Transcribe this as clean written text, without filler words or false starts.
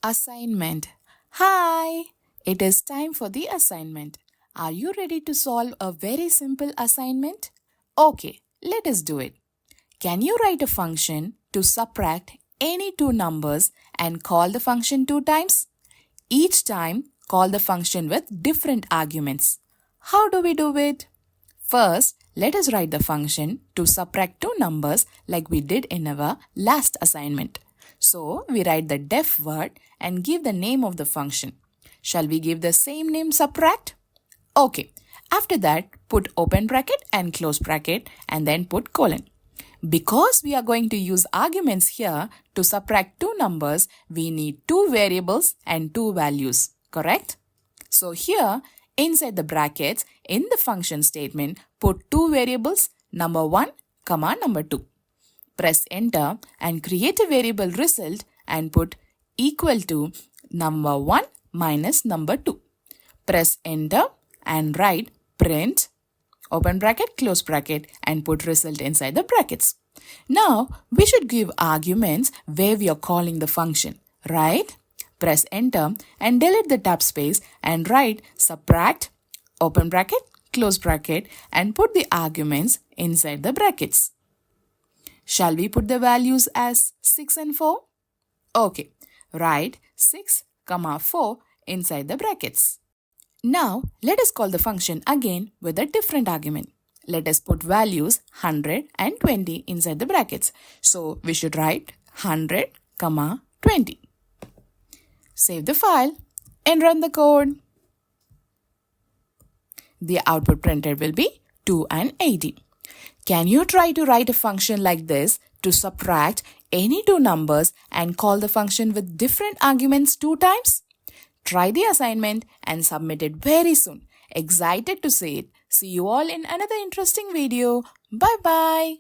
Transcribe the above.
Assignment. Hi! It is time for the assignment. Are you ready to solve a very simple assignment? Okay, let us do it. Can you write a function to subtract any two numbers and call the function two times? Each time, call the function with different arguments. How do we do it? First, let us write the function to subtract two numbers like we did in our last assignment. So, we write the def word and give the name of the function. Shall we give the same name subtract? Okay. After that, put open bracket and close bracket and then put colon. Because we are going to use arguments here to subtract two numbers, we need two variables and two values, correct? So here, inside the brackets, in the function statement, put two variables, number 1, comma number 2. Press enter and create a variable result and put equal to number 1 minus number 2. Press enter and write print, open bracket, close bracket and put result inside the brackets. Now, we should give arguments where we are calling the function, right? Press enter and delete the tab space and write subtract, open bracket, close bracket and put the arguments inside the brackets. Shall we put the values as 6 and 4? Okay, write 6, 4 inside the brackets. Now, let us call the function again with a different argument. Let us put values 100 and 20 inside the brackets. So, we should write 100, 20. Save the file and run the code. The output printed will be 2 and 80. Can you try to write a function like this to subtract any two numbers and call the function with different arguments two times? Try the assignment and submit it very soon. Excited to see it. See you all in another interesting video. Bye-bye.